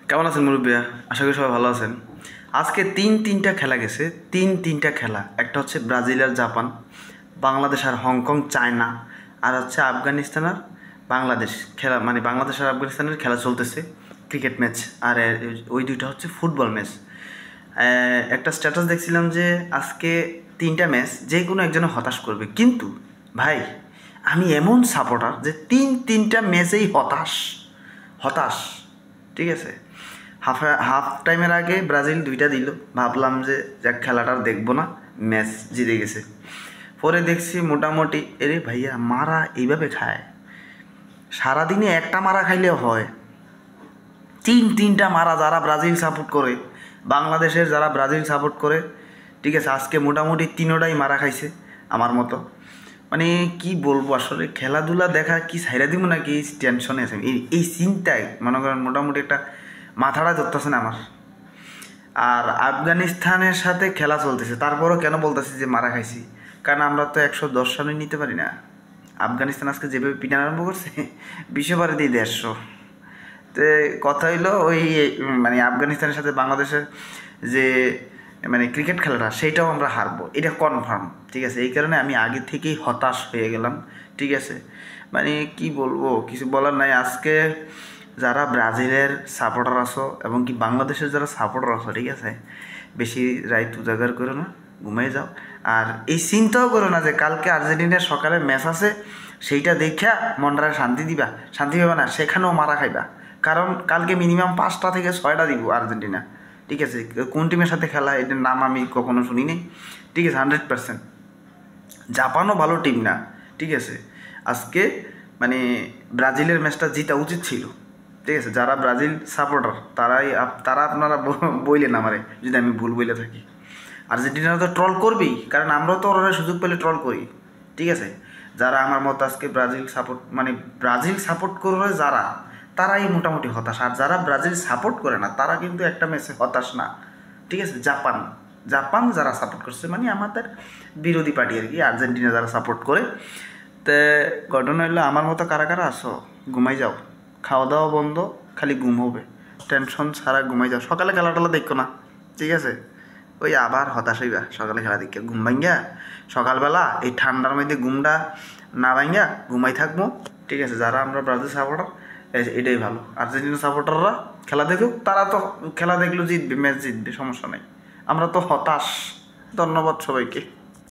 কেমন আছেন মুরব্বিয়া? আশা করি সবাই ভালো আছেন। আজকে তিনটা খেলা গেছে, তিনটা খেলা। একটা হচ্ছে ব্রাজিল আর জাপান, বাংলাদেশ আর হংকং চায়না, আর হচ্ছে আফগানিস্তান আর বাংলাদেশ খেলা, মানে বাংলাদেশ আর আফগানিস্তানের খেলা চলতেছে, ক্রিকেট ম্যাচ। আর ওই দুইটা হচ্ছে ফুটবল ম্যাচ। একটা স্ট্যাটাস দেখছিলাম যে আজকে তিনটা ম্যাচ যে কোনো একজনে হতাশ করবে, কিন্তু ভাই আমি এমন সাপোর্টার যে তিনটা ম্যাচেই হতাশ হতাশ ঠিক আছে। হাফ টাইমের আগে ব্রাজিল দুইটা দিল, ভাবলাম যে যাক খেলাটা আর দেখবো না, ম্যাচ জিতে গেছে। পরে দেখছি মোটামুটি এরে ভাইয়া মারা এইভাবে খায়, সারাদিনে একটা মারা খাইলেও হয়, তিনটা মারা। যারা ব্রাজিল সাপোর্ট করে, বাংলাদেশের যারা ব্রাজিল সাপোর্ট করে, ঠিক আছে, আজকে মোটামুটি তিনোটাই মারা খাইছে আমার মতো। মানে কি বলবো, আসলে খেলাধুলা দেখা কি ছাইরা দিব নাকি এই টেনশনে আছে, এই চিন্তায় মনে করেন মোটামুটি একটা মাথাটা ধরতেছে না আমার। আর আফগানিস্তানের সাথে খেলা চলতেছে, তারপরও কেন বলতেছি যে মারা খাইছি, কারণ আমরা তো 110 রানে নিতে পারি না। আফগানিস্তান আজকে যেভাবে পিটান আরম্ভ করছে, বিশ্ববারে দিয়ে 150। তো কথা হইলো ওই মানে আফগানিস্তানের সাথে বাংলাদেশের যে মানে ক্রিকেট খেলাটা, সেইটাও আমরা হারবো, এটা কনফার্ম। ঠিক আছে, এই কারণে আমি আগে থেকেই হতাশ হয়ে গেলাম। ঠিক আছে, মানে কি বলবো, কিছু বলার নাই। আজকে যারা ব্রাজিলের সাপোর্টার আছো এবং কি বাংলাদেশের যারা সাপোর্টার আছো, ঠিক আছে, বেশি রাইত উজাগার করো না, ঘুমাই যাও। আর এই চিন্তাও করো না যে কালকে আর্জেন্টিনার সকালে ম্যাচ আছে, সেইটা দেখা মনটারে শান্তি দিবা, শান্তি পাবে না, সেখানেও মারা খাইবা। কারণ কালকে মিনিমাম 5টা থেকে 6টা দিব আর্জেন্টিনা। ঠিক আছে, কোন টিমের সাথে খেলা এটার নাম আমি কখনো শুনিনি। ঠিক আছে, 100%। জাপানও ভালো টিম না। ঠিক আছে, আজকে মানে ব্রাজিলের ম্যাচটা জিতা উচিত ছিল। ঠিক আছে, যারা ব্রাজিল সাপোর্টার তারা আপনারা বইলেন আমারে যদি আমি ভুল বইলে থাকি। আর্জেন্টিনা তো ট্রল করবেই, কারণ আমরাও তো ওরা সুযোগ পেলে ট্রল করি। ঠিক আছে, যারা আমার মতো আজকে ব্রাজিল সাপোর্ট করে যারা, তারাই মোটামুটি হতাশ। আর যারা ব্রাজিল সাপোর্ট করে না তারা কিন্তু একটা ম্যাচে হতাশ না। ঠিক আছে, জাপান যারা সাপোর্ট করছে, মানে আমাদের বিরোধী পার্টি আর কি, আর্জেন্টিনা যারা সাপোর্ট করে। তে ঘটনা হইলো আমার মতো কারা কারা আসো, ঘুমাই যাও, খাওয়া দাওয়া বন্ধ, খালি ঘুম হবে, টেনশন ছাড়া ঘুমাই যাও, সকালে খেলা টেলা দেখো না। ঠিক আছে, ওই আবার হতাশ হইবা সকালে খেলা দেখে, ঘুম ভাঙ্গা সকালবেলা এই ঠান্ডার মধ্যে ঘুমটা না ভাঙ্গা ঘুমাই থাকবো। ঠিক আছে, যারা আমরা ব্রাজিল সাপোর্টার এটাই ভালো। আর্জেন্টিনা সাপোর্টাররা খেলা দেখুক, তারা তো খেলা দেখলেও জিতবে, ম্যাচ জিতবে, সমস্যা নেই। আমরা তো হতাশ। ধন্যবাদ সবাইকে।